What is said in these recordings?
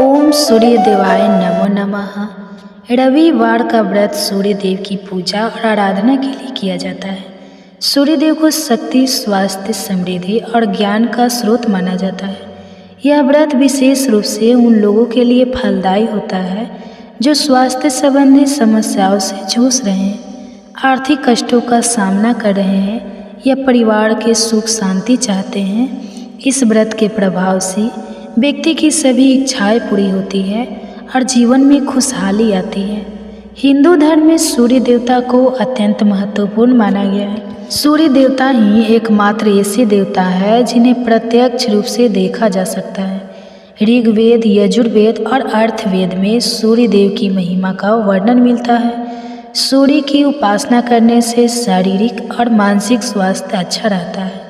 ओम सूर्य देवाय नमो नमः। रविवार का व्रत सूर्य देव की पूजा और आराधना के लिए किया जाता है। सूर्य देव को शक्ति, स्वास्थ्य, समृद्धि और ज्ञान का स्रोत माना जाता है। यह व्रत विशेष रूप से उन लोगों के लिए फलदायी होता है जो स्वास्थ्य संबंधी समस्याओं से जूझ रहे हैं, आर्थिक कष्टों का सामना कर रहे हैं या परिवार के सुख शांति चाहते हैं। इस व्रत के प्रभाव से व्यक्ति की सभी इच्छाएं पूरी होती है और जीवन में खुशहाली आती है। हिंदू धर्म में सूर्य देवता को अत्यंत महत्वपूर्ण माना गया है। सूर्य देवता ही एकमात्र ऐसे देवता है जिन्हें प्रत्यक्ष रूप से देखा जा सकता है। ऋग्वेद, यजुर्वेद और अर्थवेद में सूर्य देव की महिमा का वर्णन मिलता है। सूर्य की उपासना करने से शारीरिक और मानसिक स्वास्थ्य अच्छा रहता है।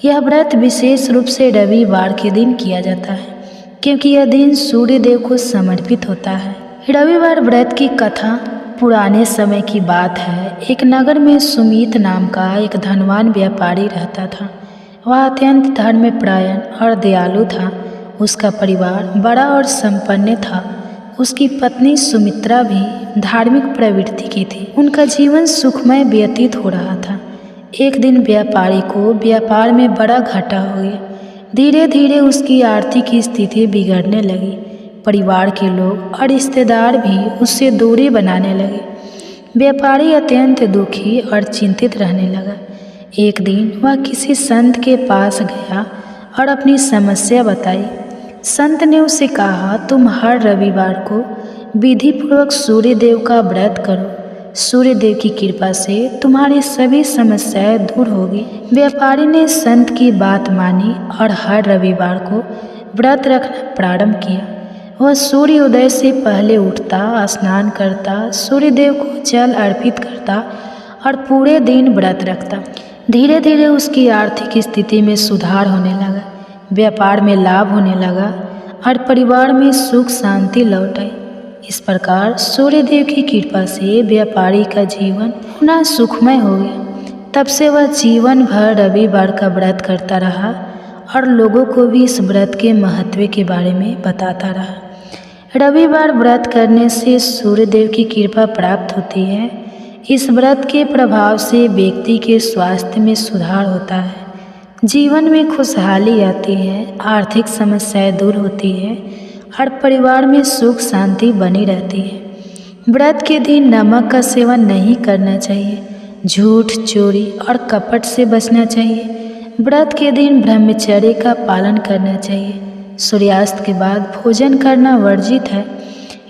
यह व्रत विशेष रूप से रविवार के दिन किया जाता है क्योंकि यह दिन सूर्य देव को समर्पित होता है। रविवार व्रत की कथा पुराने समय की बात है। एक नगर में सुमित नाम का एक धनवान व्यापारी रहता था। वह अत्यंत धर्मपरायण और दयालु था। उसका परिवार बड़ा और संपन्न था। उसकी पत्नी सुमित्रा भी धार्मिक प्रवृत्ति की थी। उनका जीवन सुखमय व्यतीत हो रहा था। एक दिन व्यापारी को व्यापार में बड़ा घाटा हो गया। धीरे धीरे उसकी आर्थिक स्थिति बिगड़ने लगी। परिवार के लोग और रिश्तेदार भी उससे दूरी बनाने लगे। व्यापारी अत्यंत दुखी और चिंतित रहने लगा। एक दिन वह किसी संत के पास गया और अपनी समस्या बताई। संत ने उसे कहा, तुम हर रविवार को विधिपूर्वक सूर्य देव का व्रत करो। सूर्य देव की कृपा से तुम्हारी सभी समस्याएं दूर होगी। व्यापारी ने संत की बात मानी और हर रविवार को व्रत रखना प्रारंभ किया। वह सूर्य उदय से पहले उठता, स्नान करता, सूर्य देव को जल अर्पित करता और पूरे दिन व्रत रखता। धीरे धीरे उसकी आर्थिक स्थिति में सुधार होने लगा, व्यापार में लाभ होने लगा और परिवार में सुख शांति लौट आई। इस प्रकार सूर्य देव की कृपा से व्यापारी का जीवन पुनः सुखमय हो गया। तब से वह जीवन भर रविवार का व्रत करता रहा और लोगों को भी इस व्रत के महत्व के बारे में बताता रहा। रविवार व्रत करने से सूर्य देव की कृपा प्राप्त होती है। इस व्रत के प्रभाव से व्यक्ति के स्वास्थ्य में सुधार होता है, जीवन में खुशहाली आती है, आर्थिक समस्याएं दूर होती है और परिवार में सुख शांति बनी रहती है। व्रत के दिन नमक का सेवन नहीं करना चाहिए। झूठ, चोरी और कपट से बचना चाहिए। व्रत के दिन ब्रह्मचर्य का पालन करना चाहिए। सूर्यास्त के बाद भोजन करना वर्जित है।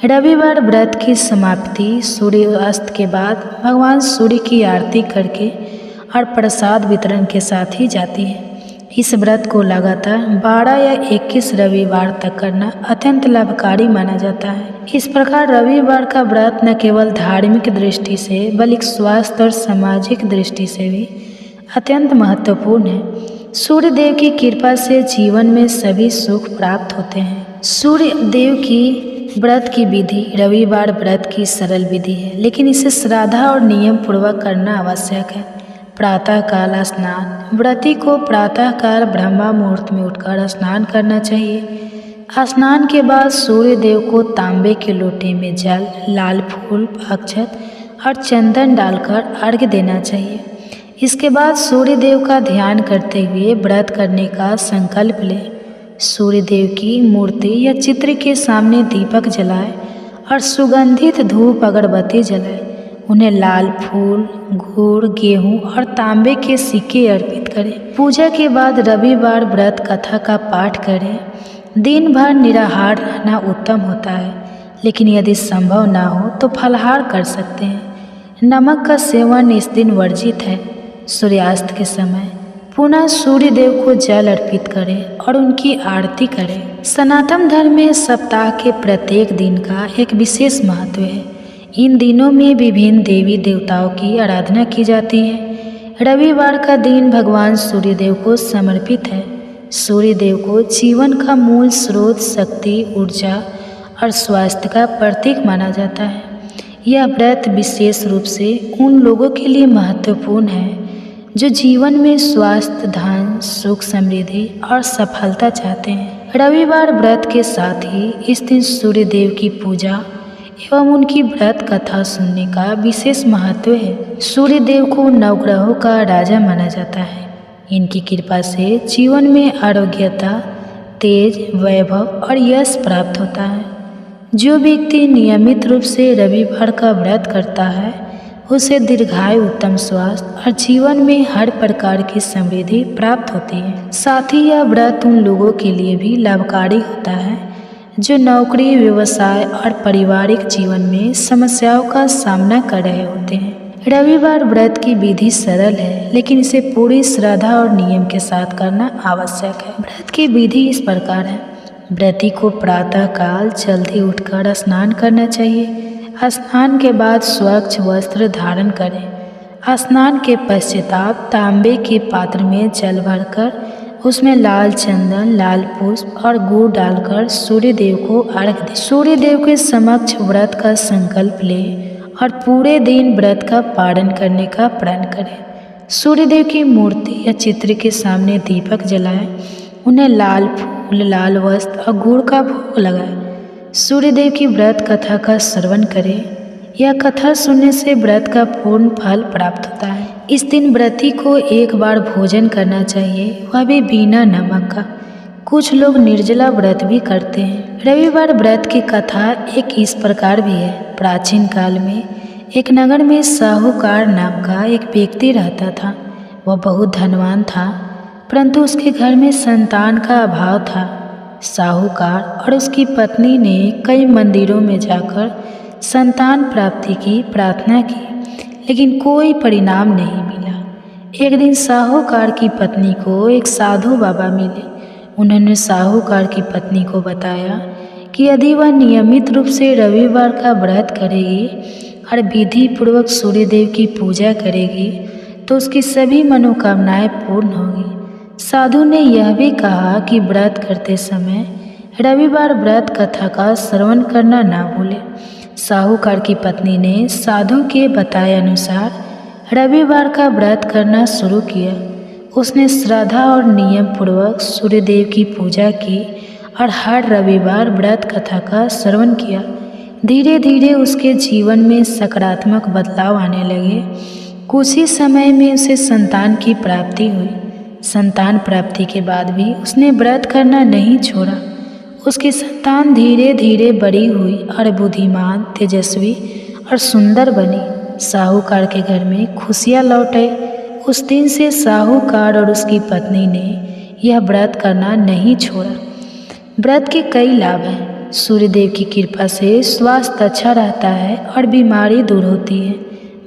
रविवार व्रत की समाप्ति सूर्यास्त के बाद भगवान सूर्य की आरती करके और प्रसाद वितरण के साथ ही जाती है। इस व्रत को लगातार 12 या 21 रविवार तक करना अत्यंत लाभकारी माना जाता है। इस प्रकार रविवार का व्रत न केवल धार्मिक दृष्टि से बल्कि स्वास्थ्य और सामाजिक दृष्टि से भी अत्यंत महत्वपूर्ण है। सूर्य देव की कृपा से जीवन में सभी सुख प्राप्त होते हैं। सूर्य देव की व्रत की विधि रविवार व्रत की सरल विधि है, लेकिन इसे श्रद्धा और नियम पूर्वक करना आवश्यक है। प्रातः काल स्नान। व्रती को प्रातः काल ब्रह्म मुहूर्त में उठकर स्नान करना चाहिए। स्नान के बाद सूर्य देव को तांबे के लोटे में जल, लाल फूल, अक्षत और चंदन डालकर अर्घ्य देना चाहिए। इसके बाद सूर्य देव का ध्यान करते हुए व्रत करने का संकल्प ले। सूर्य देव की मूर्ति या चित्र के सामने दीपक जलाए और सुगंधित धूप अगरबत्ती जलाए। उन्हें लाल फूल, गुड़, गेहूं और तांबे के सिक्के अर्पित करें। पूजा के बाद रविवार व्रत कथा का पाठ करें। दिन भर निराहार रहना उत्तम होता है, लेकिन यदि संभव ना हो तो फलाहार कर सकते हैं। नमक का सेवन इस दिन वर्जित है। सूर्यास्त के समय पुनः सूर्य देव को जल अर्पित करें और उनकी आरती करें। सनातन धर्म में सप्ताह के प्रत्येक दिन का एक विशेष महत्व है। इन दिनों में विभिन्न देवी देवताओं की आराधना की जाती है। रविवार का दिन भगवान सूर्य देव को समर्पित है। सूर्य देव को जीवन का मूल स्रोत, शक्ति, ऊर्जा और स्वास्थ्य का प्रतीक माना जाता है। यह व्रत विशेष रूप से उन लोगों के लिए महत्वपूर्ण है जो जीवन में स्वास्थ्य, धन, सुख, समृद्धि और सफलता चाहते हैं। रविवार व्रत के साथ ही इस दिन सूर्य देव की पूजा एवं उनकी व्रत कथा सुनने का विशेष महत्व है। सूर्य देव को नवग्रहों का राजा माना जाता है। इनकी कृपा से जीवन में आरोग्यता, तेज, वैभव और यश प्राप्त होता है। जो व्यक्ति नियमित रूप से रविवार का व्रत करता है उसे दीर्घायु, उत्तम स्वास्थ्य और जीवन में हर प्रकार की समृद्धि प्राप्त होती है। साथ ही यह व्रत उन लोगों के लिए भी लाभकारी होता है जो नौकरी, व्यवसाय और पारिवारिक जीवन में समस्याओं का सामना कर रहे होते हैं। रविवार व्रत की विधि सरल है, लेकिन इसे पूरी श्रद्धा और नियम के साथ करना आवश्यक है। व्रत की विधि इस प्रकार है। व्रती को प्रातः काल जल्दी उठकर स्नान करना चाहिए। स्नान के बाद स्वच्छ वस्त्र धारण करें। स्नान के पश्चात तांबे के पात्र में जल भरकर उसमें लाल चंदन, लाल पुष्प और गुड़ डालकर सूर्य देव को अर्घ्य दें। सूर्य देव के समक्ष व्रत का संकल्प लें और पूरे दिन व्रत का पालन करने का प्रण करें। सूर्य देव की मूर्ति या चित्र के सामने दीपक जलाएं। उन्हें लाल फूल, लाल वस्त्र और गुड़ का भोग लगाएं। सूर्य देव की व्रत कथा का श्रवण करें। यह कथा सुनने से व्रत का पूर्ण फल प्राप्त होता है। इस दिन व्रती को एक बार भोजन करना चाहिए, वह भी बिना नमक का। कुछ लोग निर्जला व्रत भी करते हैं। रविवार व्रत की कथा एक इस प्रकार भी है। प्राचीन काल में एक नगर में साहूकार नाम का एक व्यक्ति रहता था। वह बहुत धनवान था, परंतु उसके घर में संतान का अभाव था। साहूकार और उसकी पत्नी ने कई मंदिरों में जाकर संतान प्राप्ति की प्रार्थना की, लेकिन कोई परिणाम नहीं मिला। एक दिन साहूकार की पत्नी को एक साधु बाबा मिले। उन्होंने साहूकार की पत्नी को बताया कि यदि वह नियमित रूप से रविवार का व्रत करेगी और विधि पूर्वक सूर्य देव की पूजा करेगी तो उसकी सभी मनोकामनाएं पूर्ण होगी। साधु ने यह भी कहा कि व्रत करते समय रविवार व्रत कथा का श्रवण करना ना भूले। साहूकार की पत्नी ने साधु के बताए अनुसार रविवार का व्रत करना शुरू किया। उसने श्रद्धा और नियम पूर्वक सूर्य देव की पूजा की और हर रविवार व्रत कथा का श्रवण किया। धीरे धीरे उसके जीवन में सकारात्मक बदलाव आने लगे। कुछ ही समय में उसे संतान की प्राप्ति हुई। संतान प्राप्ति के बाद भी उसने व्रत करना नहीं छोड़ा। उसकी संतान धीरे धीरे बड़ी हुई और बुद्धिमान, तेजस्वी और सुंदर बनी। साहूकार के घर में खुशियाँ लौट आई। उस दिन से साहूकार और उसकी पत्नी ने यह व्रत करना नहीं छोड़ा। व्रत के कई लाभ हैं। सूर्य देव की कृपा से स्वास्थ्य अच्छा रहता है और बीमारी दूर होती है।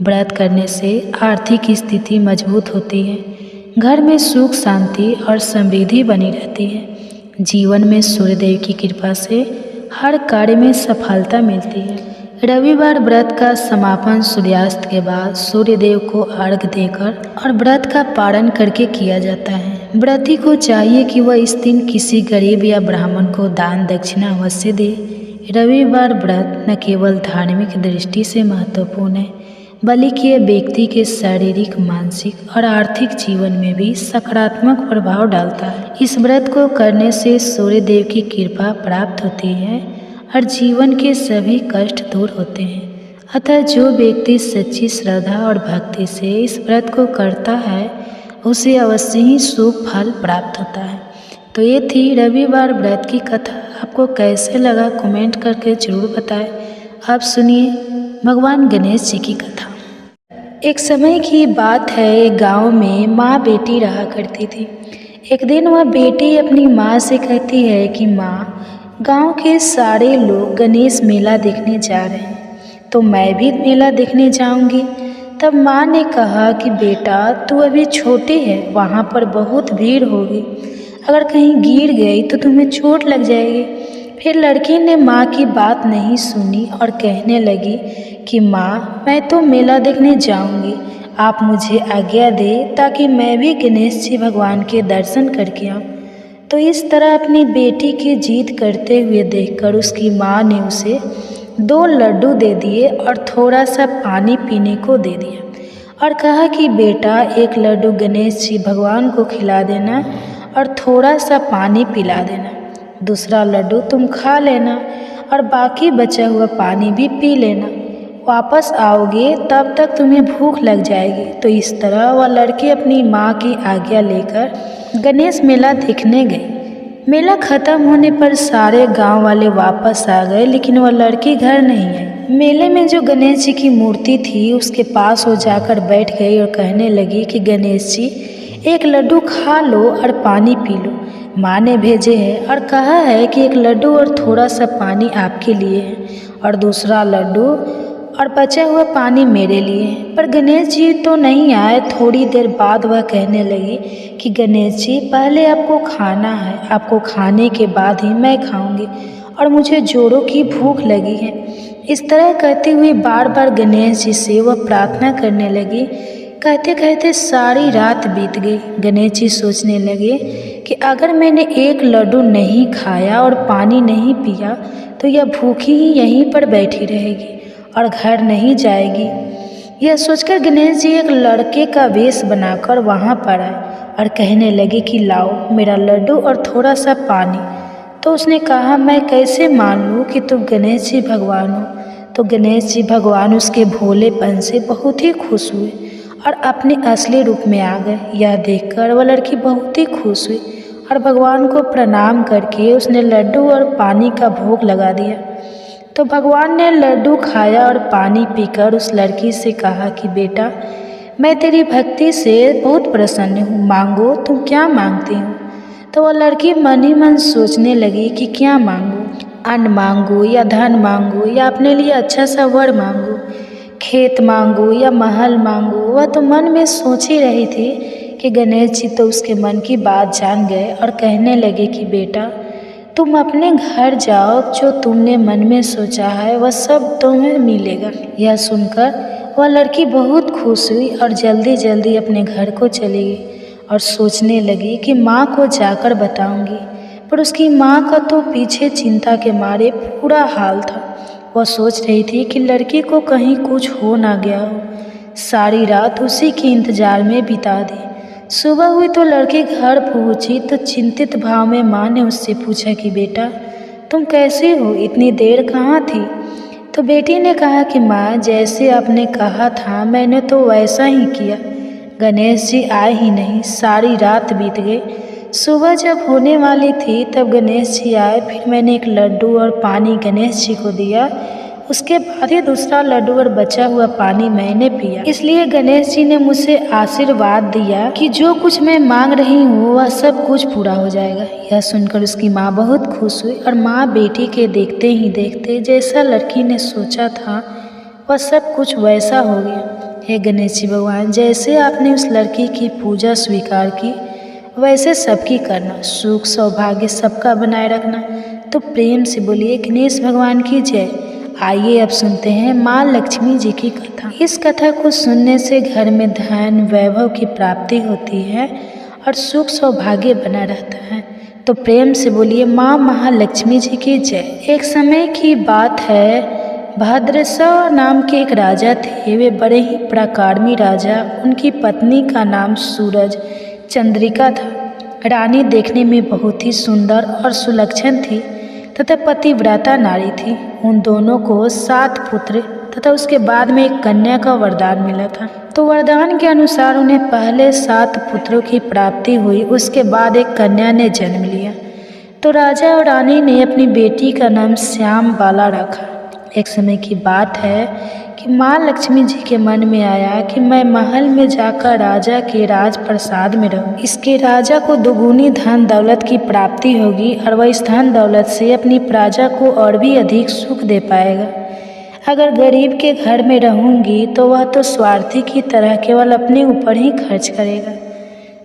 व्रत करने से आर्थिक स्थिति मजबूत होती है। घर में सुख, शांति और समृद्धि बनी रहती है। जीवन में सूर्य देव की कृपा से हर कार्य में सफलता मिलती है। रविवार व्रत का समापन सूर्यास्त के बाद सूर्य देव को अर्घ्य देकर और व्रत का पालन करके किया जाता है। व्रती को चाहिए कि वह इस दिन किसी गरीब या ब्राह्मण को दान दक्षिणा अवश्य दे। रविवार व्रत न केवल धार्मिक दृष्टि से महत्वपूर्ण है, बल्कि यह व्यक्ति के शारीरिक, मानसिक और आर्थिक जीवन में भी सकारात्मक प्रभाव डालता है। इस व्रत को करने से सूर्य देव की कृपा प्राप्त होती है और जीवन के सभी कष्ट दूर होते हैं। अतः जो व्यक्ति सच्ची श्रद्धा और भक्ति से इस व्रत को करता है उसे अवश्य ही शुभ फल प्राप्त होता है। तो ये थी रविवार व्रत की कथा। आपको कैसे लगा कमेंट करके जरूर बताएं। आप सुनिए भगवान गणेश जी की कथा। एक समय की बात है, एक गांव में माँ बेटी रहा करती थी। एक दिन वह बेटी अपनी माँ से कहती है कि माँ, गांव के सारे लोग गणेश मेला देखने जा रहे हैं, तो मैं भी मेला देखने जाऊंगी। तब माँ ने कहा कि बेटा, तू अभी छोटी है, वहाँ पर बहुत भीड़ होगी, अगर कहीं गिर गई तो तुम्हें चोट लग जाएगी। फिर लड़की ने माँ की बात नहीं सुनी और कहने लगी कि माँ, मैं तो मेला देखने जाऊंगी, आप मुझे आज्ञा दे ताकि मैं भी गणेश जी भगवान के दर्शन करके आऊँ। तो इस तरह अपनी बेटी की जिद करते हुए देखकर उसकी माँ ने उसे 2 लड्डू दे दिए और थोड़ा सा पानी पीने को दे दिया और कहा कि बेटा, 1 लड्डू गणेश जी भगवान को खिला देना और थोड़ा सा पानी पिला देना। दूसरा लड्डू तुम खा लेना और बाकी बचा हुआ पानी भी पी लेना। वापस आओगे तब तक तुम्हें भूख लग जाएगी। तो इस तरह वह लड़की अपनी माँ की आज्ञा लेकर गणेश मेला देखने गई। मेला खत्म होने पर सारे गांव वाले वापस आ गए, लेकिन वह लड़की घर नहीं आई। मेले में जो गणेश जी की मूर्ति थी उसके पास वो जाकर बैठ गई और कहने लगी कि गणेश जी, एक लड्डू खा लो और पानी पी लो। माँ ने भेजे हैं और कहा है कि एक लड्डू और थोड़ा सा पानी आपके लिए है और दूसरा लड्डू और बचा हुआ पानी मेरे लिए है। पर गणेश जी तो नहीं आए। थोड़ी देर बाद वह कहने लगी कि गणेश जी, पहले आपको खाना है, आपको खाने के बाद ही मैं खाऊंगी और मुझे जोरों की भूख लगी है। इस तरह कहते हुए बार बार गणेश जी से वह प्रार्थना करने लगी। कहते कहते सारी रात बीत गई। गणेश जी सोचने लगे कि अगर मैंने एक लड्डू नहीं खाया और पानी नहीं पिया तो यह भूखी ही यहीं पर बैठी रहेगी और घर नहीं जाएगी। यह सोचकर गणेश जी एक लड़के का वेश बनाकर वहाँ पर आए और कहने लगे कि लाओ मेरा लड्डू और थोड़ा सा पानी। तो उसने कहा, मैं कैसे मान लूँ कि तुम गणेश जी भगवान हो। तो गणेश जी भगवान उसके भोलेपन से बहुत ही खुश हुए और अपने असली रूप में आ गए। यह देखकर वह लड़की बहुत ही खुश हुई और भगवान को प्रणाम करके उसने लड्डू और पानी का भोग लगा दिया। तो भगवान ने लड्डू खाया और पानी पीकर उस लड़की से कहा कि बेटा, मैं तेरी भक्ति से बहुत प्रसन्न हूँ, मांगो तुम क्या मांगती हो। तो वह लड़की मन ही मन सोचने लगी कि क्या मांगूँ, अन्न मांगूँ या धन मांगूँ या अपने लिए अच्छा सा वर मांगूँ, खेत मांगूँ या महल मांगूँ। वह तो मन में सोच ही रही थी कि गणेश जी तो उसके मन की बात जान गए और कहने लगे कि बेटा, तुम अपने घर जाओ, जो तुमने मन में सोचा है वह सब तुम्हें मिलेगा। यह सुनकर वह लड़की बहुत खुश हुई और जल्दी जल्दी अपने घर को चली गई और सोचने लगी कि माँ को जाकर बताऊंगी। पर उसकी माँ का तो पीछे चिंता के मारे पूरा हाल था। वह सोच रही थी कि लड़की को कहीं कुछ हो ना गया हो। सारी रात उसी के इंतजार में बिता दी। सुबह हुई तो लड़की घर पहुंची तो चिंतित भाव में माँ ने उससे पूछा कि बेटा, तुम कैसी हो, इतनी देर कहाँ थी। तो बेटी ने कहा कि माँ, जैसे आपने कहा था मैंने तो वैसा ही किया। गणेश जी आए ही नहीं, सारी रात बीत गई। सुबह जब होने वाली थी तब गणेश जी आए। फिर मैंने एक लड्डू और पानी गणेश जी को दिया। उसके बाद ही दूसरा लड्डू और बचा हुआ पानी मैंने पिया। इसलिए गणेश जी ने मुझे आशीर्वाद दिया कि जो कुछ मैं मांग रही हूँ वह सब कुछ पूरा हो जाएगा। यह सुनकर उसकी माँ बहुत खुश हुई और माँ बेटी के देखते ही देखते जैसा लड़की ने सोचा था वह सब कुछ वैसा हो गया। हे गणेश जी भगवान, जैसे आपने उस लड़की की पूजा स्वीकार की वैसे सबकी करना, सुख सौभाग्य सबका बनाए रखना। तो प्रेम से बोलिए गणेश भगवान की जय। आइए अब सुनते हैं माँ लक्ष्मी जी की कथा। इस कथा को सुनने से घर में धन वैभव की प्राप्ति होती है और सुख सौभाग्य बना रहता है। तो प्रेम से बोलिए माँ महालक्ष्मी जी की जय। एक समय की बात है, भद्रसव नाम के एक राजा थे। वे बड़े ही पराक्रमी राजा। उनकी पत्नी का नाम सूरज चंद्रिका था। रानी देखने में बहुत ही सुंदर और सुलक्षण थी तथा पतिव्रता नारी थी। उन दोनों को 7 पुत्र तथा उसके बाद में एक कन्या का वरदान मिला था। तो वरदान के अनुसार उन्हें पहले 7 पुत्रों की प्राप्ति हुई, उसके बाद एक कन्या ने जन्म लिया। तो राजा और रानी ने अपनी बेटी का नाम श्याम बाला रखा। एक समय की बात है कि माँ लक्ष्मी जी के मन में आया कि मैं महल में जाकर राजा के राज प्रसाद में रहूं। इसके राजा को दुगुनी धन दौलत की प्राप्ति होगी और वह इस धन दौलत से अपनी प्रजा को और भी अधिक सुख दे पाएगा। अगर गरीब के घर में रहूंगी तो वह तो स्वार्थी की तरह केवल अपने ऊपर ही खर्च करेगा।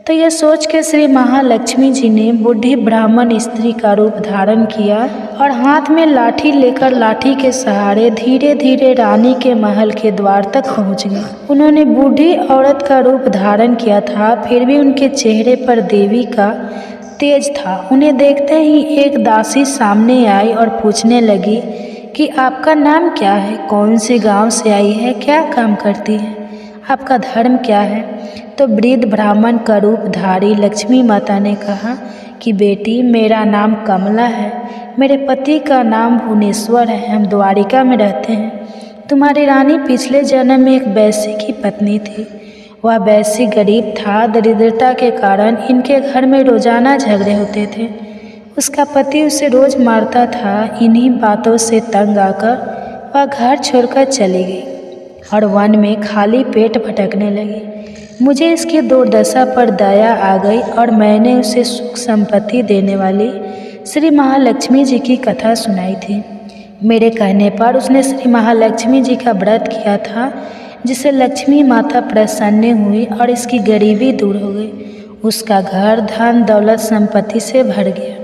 तो यह सोच के श्री महालक्ष्मी जी ने बूढ़ी ब्राह्मण स्त्री का रूप धारण किया और हाथ में लाठी लेकर लाठी के सहारे धीरे धीरे रानी के महल के द्वार तक पहुंच गई। उन्होंने बूढ़ी औरत का रूप धारण किया था, फिर भी उनके चेहरे पर देवी का तेज था। उन्हें देखते ही एक दासी सामने आई और पूछने लगी कि आपका नाम क्या है, कौन से गांव से आई है, क्या काम करती है, आपका धर्म क्या है। तो वृद्ध ब्राह्मण का रूप धारी लक्ष्मी माता ने कहा कि बेटी, मेरा नाम कमला है, मेरे पति का नाम भुवनेश्वर है, हम द्वारिका में रहते हैं। तुम्हारी रानी पिछले जन्म में एक वैश्य की पत्नी थी। वह वैश्य गरीब था। दरिद्रता के कारण इनके घर में रोजाना झगड़े होते थे। उसका पति उसे रोज मारता था। इन्हीं बातों से तंग आकर वह घर छोड़कर चली गई और वन में खाली पेट भटकने लगी। मुझे इसकी दुर्दशा पर दया आ गई और मैंने उसे सुख संपत्ति देने वाली श्री महालक्ष्मी जी की कथा सुनाई थी। मेरे कहने पर उसने श्री महालक्ष्मी जी का व्रत किया था, जिससे लक्ष्मी माता प्रसन्न हुई और इसकी गरीबी दूर हो गई। उसका घर धन दौलत संपत्ति से भर गया।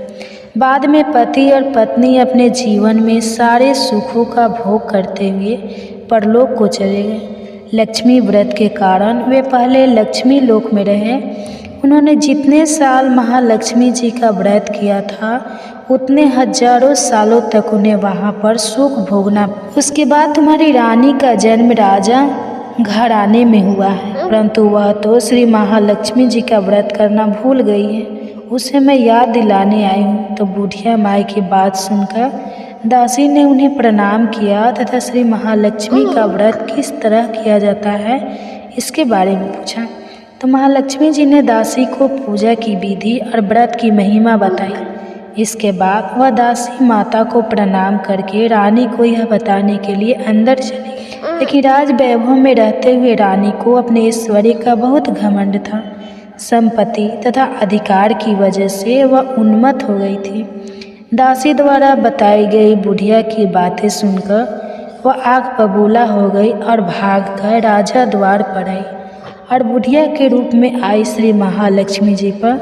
बाद में पति और पत्नी अपने जीवन में सारे सुखों का भोग करते हुए परलोक को चले गए। लक्ष्मी व्रत के कारण वे पहले लक्ष्मी लोक में रहे। उन्होंने जितने साल महालक्ष्मी जी का व्रत किया था, उतने हजारों सालों तक उन्हें वहाँ पर सुख भोगना। उसके बाद तुम्हारी रानी का जन्म राजा घराने में हुआ है, परंतु वह तो श्री महालक्ष्मी जी का व्रत करना भूल गई है। उसे मैं याद दिलाने आई हूँ। तो बुढ़िया माई की बात सुनकर दासी ने उन्हें प्रणाम किया तथा श्री महालक्ष्मी का व्रत किस तरह किया जाता है इसके बारे में पूछा। तो महालक्ष्मी जी ने दासी को पूजा की विधि और व्रत की महिमा बताई। इसके बाद वह दासी माता को प्रणाम करके रानी को यह बताने के लिए अंदर चली गई। लेकिन राज वैभव में रहते हुए रानी को अपने ऐश्वर्य का बहुत घमंड था। संपत्ति तथा अधिकार की वजह से वह उन्मत्त हो गई थी। दासी द्वारा बताई गई बुढ़िया की बातें सुनकर वह आग बबूला हो गई और भागकर राजा द्वार पर आई और बुढ़िया के रूप में आई श्री महालक्ष्मी जी पर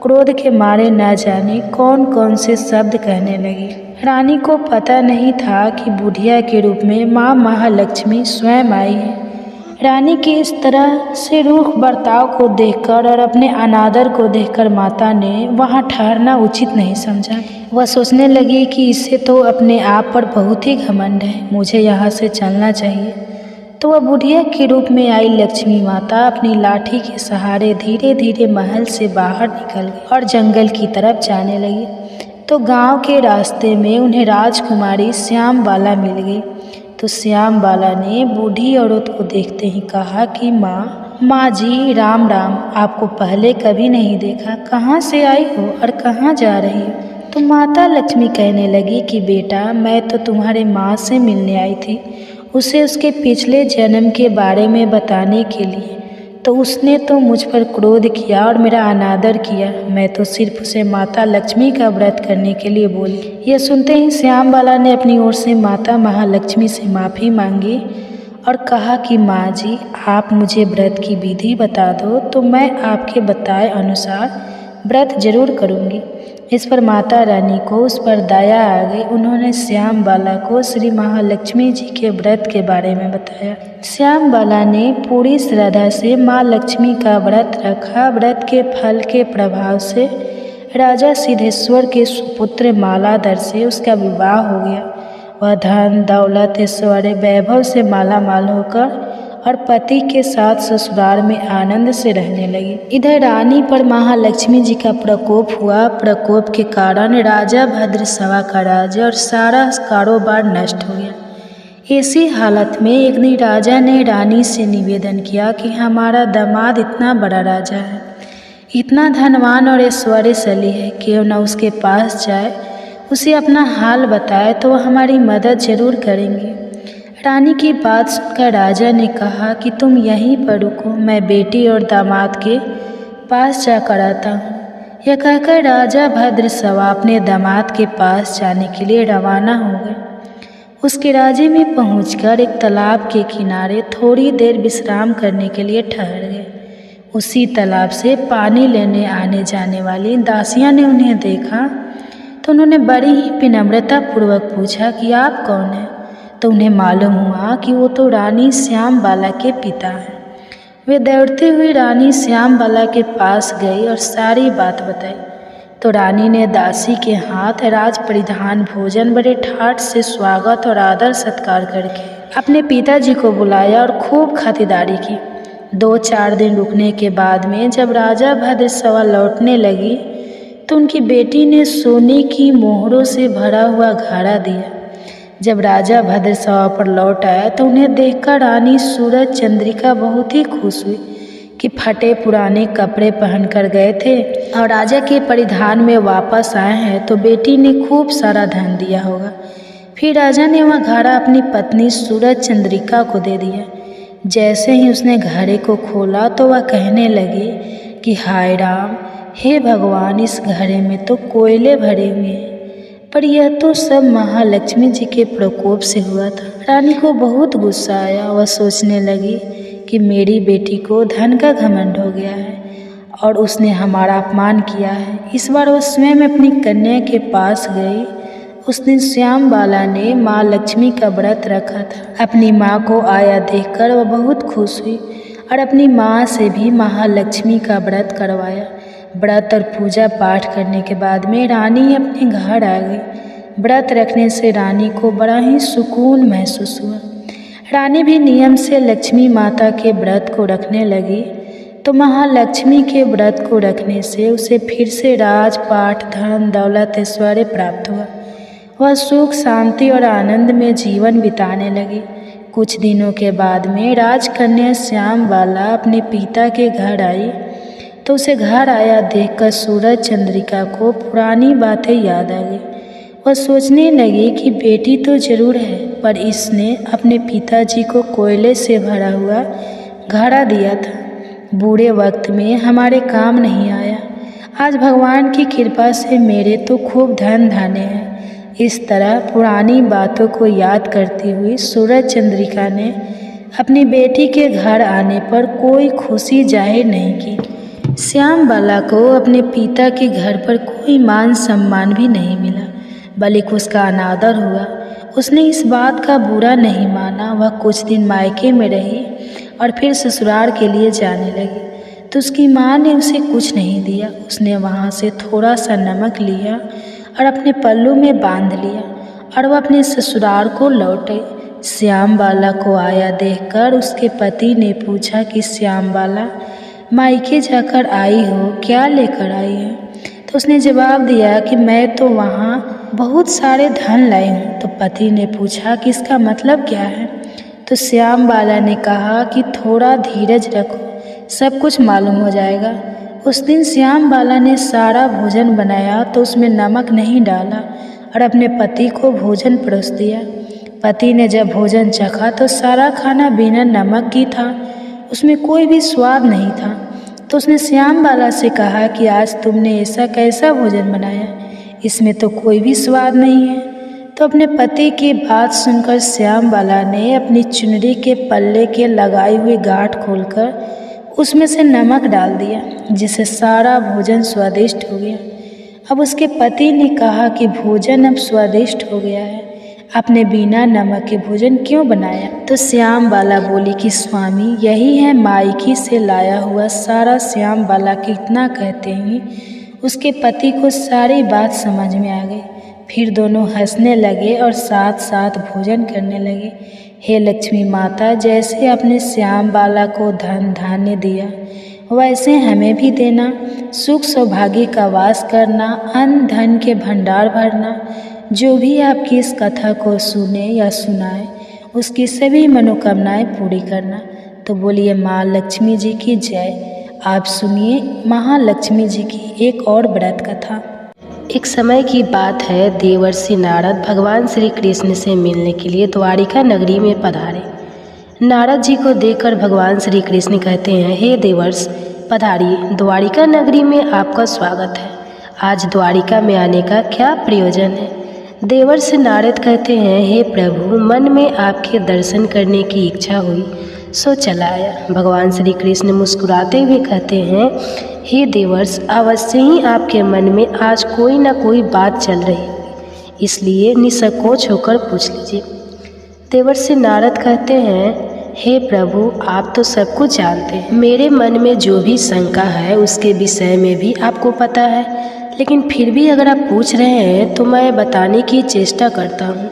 क्रोध के मारे न जाने कौन कौन से शब्द कहने लगी। रानी को पता नहीं था कि बुढ़िया के रूप में माँ महालक्ष्मी स्वयं आई है। रानी के इस तरह से रूख बर्ताव को देखकर और अपने अनादर को देखकर माता ने वहाँ ठहरना उचित नहीं समझा। वह सोचने लगी कि इसे तो अपने आप पर बहुत ही घमंड है, मुझे यहाँ से चलना चाहिए। तो वह बुढ़िया के रूप में आई लक्ष्मी माता अपनी लाठी के सहारे धीरे धीरे महल से बाहर निकल गई और जंगल की तरफ जाने लगी। तो गांव के रास्ते में उन्हें राजकुमारी श्याम बाला मिल गई। तो श्याम बाला ने बूढ़ी औरत को देखते ही कहा कि माँ जी, राम राम, आपको पहले कभी नहीं देखा, कहाँ से आई हो और कहाँ जा रही हो? तो माता लक्ष्मी कहने लगी कि बेटा, मैं तो तुम्हारे माँ से मिलने आई थी, उसे उसके पिछले जन्म के बारे में बताने के लिए। तो उसने तो मुझ पर क्रोध किया और मेरा अनादर किया। मैं तो सिर्फ उसे माता लक्ष्मी का व्रत करने के लिए बोली। यह सुनते ही श्याम बाला ने अपनी ओर से माता महालक्ष्मी से माफ़ी मांगी और कहा कि माँ जी, आप मुझे व्रत की विधि बता दो तो मैं आपके बताए अनुसार व्रत जरूर करूँगी। इस पर माता रानी को उस पर दया आ गई। उन्होंने श्याम बाला को श्री महालक्ष्मी जी के व्रत के बारे में बताया। श्याम बाला ने पूरी श्रद्धा से माँ लक्ष्मी का व्रत रखा। व्रत के फल के प्रभाव से राजा सिद्धेश्वर के सुपुत्र मालाधर से उसका विवाह हो गया। वह धन दौलत ऐश्वर्य वैभव से माला माल होकर और पति के साथ ससुराल में आनंद से रहने लगी। इधर रानी पर महालक्ष्मी जी का प्रकोप हुआ। प्रकोप के कारण राजा भद्रसवा का राज्य और सारा कारोबार नष्ट हो गया। ऐसी हालत में एक दिन राजा ने रानी से निवेदन किया कि हमारा दामाद इतना बड़ा राजा है, इतना धनवान और ऐश्वर्यशाली है, क्यों न उसके पास जाए, उसे अपना हाल बताए तो वह हमारी मदद जरूर करेंगे। रानी की बात सुनकर राजा ने कहा कि तुम यहीं पर रुको, मैं बेटी और दामाद के पास जाकर आता हूँ। यह कहकर राजा भद्रसवा अपने दामाद के पास जाने के लिए रवाना हो गए। उसके राज्य में पहुंचकर एक तालाब के किनारे थोड़ी देर विश्राम करने के लिए ठहर गए। उसी तालाब से पानी लेने आने जाने वाली दासियां ने उन्हें देखा तो उन्होंने बड़ी ही विनम्रतापूर्वक पूछा कि आप कौन हैं। तो उन्हें मालूम हुआ कि वो तो रानी श्याम बाला के पिता हैं। वे दौड़ते हुए रानी श्याम बाला के पास गई और सारी बात बताई। तो रानी ने दासी के हाथ राज परिधान भोजन बड़े ठाठ से स्वागत और आदर सत्कार करके अपने पिताजी को बुलाया और खूब खातिरदारी की। 2-4 दिन रुकने के बाद में जब राजा भद्रसवा लौटने लगी तो उनकी बेटी ने सोने की मोहरों से भरा हुआ घड़ा दिया। जब राजा भद्रसभा पर लौट आया तो उन्हें देखकर रानी सूरज चंद्रिका बहुत ही खुश हुई कि फटे पुराने कपड़े पहनकर गए थे और राजा के परिधान में वापस आए हैं तो बेटी ने खूब सारा धन दिया होगा। फिर राजा ने वह घड़ा अपनी पत्नी सूरज चंद्रिका को दे दिया। जैसे ही उसने घड़े को खोला तो वह कहने लगी कि हाय राम, हे भगवान, इस घड़े में तो कोयले भरे हुए हैं, पर यह तो सब महालक्ष्मी जी के प्रकोप से हुआ था। रानी को बहुत गुस्सा आया। वह सोचने लगी कि मेरी बेटी को धन का घमंड हो गया है और उसने हमारा अपमान किया है। इस बार वह स्वयं अपनी कन्या के पास गई। उस दिन श्याम बाला ने माँ लक्ष्मी का व्रत रखा था। अपनी माँ को आया देखकर वह बहुत खुश हुई और अपनी माँ से भी महालक्ष्मी का व्रत करवाया। व्रत और पूजा पाठ करने के बाद में रानी अपने घर आ गई। व्रत रखने से रानी को बड़ा ही सुकून महसूस हुआ। रानी भी नियम से लक्ष्मी माता के व्रत को रखने लगी तो महालक्ष्मी के व्रत को रखने से उसे फिर से राजपाट, धन, दौलत, ऐश्वर्य प्राप्त हुआ। वह सुख, शांति और आनंद में जीवन बिताने लगी। कुछ दिनों के बाद में राजकन्या श्याम बाला अपने पिता के घर आई तो उसे घर आया देखकर सूरज चंद्रिका को पुरानी बातें याद आ गई। वह सोचने लगी कि बेटी तो जरूर है, पर इसने अपने पिताजी को कोयले से भरा हुआ घड़ा दिया था, बुरे वक्त में हमारे काम नहीं आया। आज भगवान की कृपा से मेरे तो खूब धन धाने हैं। इस तरह पुरानी बातों को याद करती हुई सूरज चंद्रिका ने अपनी बेटी के घर आने पर कोई खुशी जाहिर नहीं की। श्याम बाला को अपने पिता के घर पर कोई मान सम्मान भी नहीं मिला, बल्कि उसका अनादर हुआ। उसने इस बात का बुरा नहीं माना। वह कुछ दिन मायके में रही और फिर ससुराल के लिए जाने लगी तो उसकी माँ ने उसे कुछ नहीं दिया। उसने वहाँ से थोड़ा सा नमक लिया और अपने पल्लू में बांध लिया और वह अपने ससुराल को लौटे। श्याम बाला को आया देखकर उसके पति ने पूछा कि श्याम बाला, मायके जाकर आई हो, क्या लेकर आई है? तो उसने जवाब दिया कि मैं तो वहाँ बहुत सारे धन लाई हूँ। तो पति ने पूछा कि इसका मतलब क्या है? तो श्याम बाला ने कहा कि थोड़ा धीरज रखो, सब कुछ मालूम हो जाएगा। उस दिन श्याम बाला ने सारा भोजन बनाया तो उसमें नमक नहीं डाला और अपने पति को भोजन परोस दिया। पति ने जब भोजन चखा तो सारा खाना बिना नमक की था, उसमें कोई भी स्वाद नहीं था। तो उसने श्याम बाला से कहा कि आज तुमने ऐसा कैसा भोजन बनाया, इसमें तो कोई भी स्वाद नहीं है। तो अपने पति की बात सुनकर श्याम बाला ने अपनी चुनरी के पल्ले के लगाई हुई गांठ खोलकर उसमें से नमक डाल दिया, जिससे सारा भोजन स्वादिष्ट हो गया। अब उसके पति ने कहा कि भोजन अब स्वादिष्ट हो गया है, आपने बिना नमक के भोजन क्यों बनाया? तो श्याम बाला बोली कि स्वामी, यही है मायके से लाया हुआ सारा। श्याम बाला के इतना कहते ही उसके पति को सारी बात समझ में आ गई। फिर दोनों हंसने लगे और साथ साथ भोजन करने लगे। हे लक्ष्मी माता, जैसे आपने श्याम बाला को धन धान्य दिया, वैसे हमें भी देना। सुख सौभाग्य का वास करना, अन्न धन के भंडार भरना। जो भी आपकी इस कथा को सुने या सुनाए, उसकी सभी मनोकामनाएं पूरी करना। तो बोलिए माँ लक्ष्मी जी की जय। आप सुनिए महालक्ष्मी जी की एक और व्रत कथा। एक समय की बात है, देवर्षि नारद भगवान श्री कृष्ण से मिलने के लिए द्वारिका नगरी में पधारे। नारद जी को देखकर भगवान श्री कृष्ण कहते हैं, हे देवर्ष पधारिए, द्वारिका नगरी में आपका स्वागत है। आज द्वारिका में आने का क्या प्रयोजन है? देवर्षि नारद कहते हैं, हे प्रभु, मन में आपके दर्शन करने की इच्छा हुई सो चला आया। भगवान श्री कृष्ण मुस्कुराते हुए कहते हैं, हे देवर्ष, अवश्य ही आपके मन में आज कोई ना कोई बात चल रही है, इसलिए निसंकोच होकर पूछ लीजिए। देवर्षि नारद कहते हैं, हे प्रभु, आप तो सब कुछ जानते हैं। मेरे मन में जो भी शंका है उसके विषय में भी आपको पता है, लेकिन फिर भी अगर आप पूछ रहे हैं तो मैं बताने की चेष्टा करता हूँ।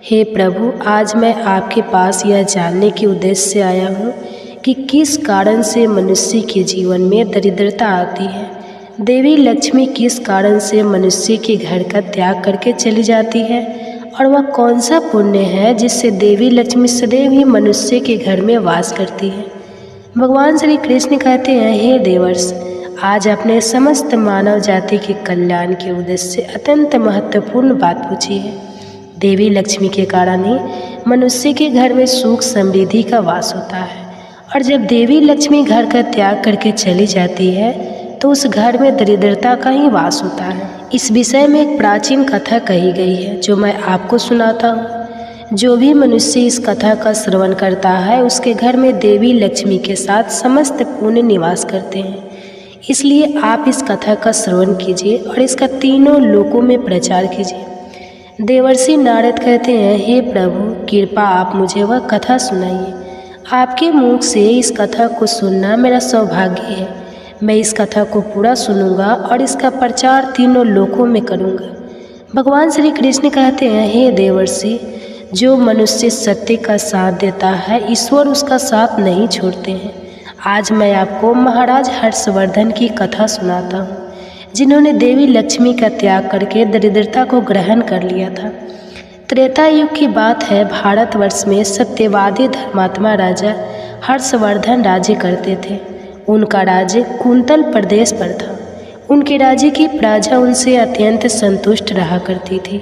हे प्रभु, आज मैं आपके पास यह जानने के उद्देश्य से आया हूँ कि किस कारण से मनुष्य के जीवन में दरिद्रता आती है। देवी लक्ष्मी किस कारण से मनुष्य के घर का त्याग करके चली जाती है और वह कौन सा पुण्य है जिससे देवी लक्ष्मी सदैव ही मनुष्य के घर में वास करती है। भगवान श्री कृष्ण कहते हैं, हे देवर्ष, आज आपने समस्त मानव जाति के कल्याण के उद्देश्य से अत्यंत महत्वपूर्ण बात पूछी है। देवी लक्ष्मी के कारण ही मनुष्य के घर में सुख समृद्धि का वास होता है, और जब देवी लक्ष्मी घर का त्याग करके चली जाती है तो उस घर में दरिद्रता का ही वास होता है। इस विषय में एक प्राचीन कथा कही गई है जो मैं आपको सुनाता हूँ। जो भी मनुष्य इस कथा का श्रवण करता है उसके घर में देवी लक्ष्मी के साथ समस्त पुण्य निवास करते हैं। इसलिए आप इस कथा का श्रवण कीजिए और इसका तीनों लोकों में प्रचार कीजिए। देवर्षि नारद कहते हैं, हे प्रभु, कृपा आप मुझे वह कथा सुनाइए। आपके मुख से इस कथा को सुनना मेरा सौभाग्य है। मैं इस कथा को पूरा सुनूंगा और इसका प्रचार तीनों लोकों में करूंगा। भगवान श्री कृष्ण कहते हैं, हे देवर्षि, जो मनुष्य सत्य का साथ देता है ईश्वर उसका साथ नहीं छोड़ते हैं। आज मैं आपको महाराज हर्षवर्धन की कथा सुनाता हूँ, जिन्होंने देवी लक्ष्मी का त्याग करके दरिद्रता को ग्रहण कर लिया था। त्रेता युग की बात है। भारतवर्ष में सत्यवादी धर्मात्मा राजा हर्षवर्धन राज्य करते थे। उनका राज्य कुंतल प्रदेश पर था। उनके राज्य की प्रजा उनसे अत्यंत संतुष्ट रहा करती थी।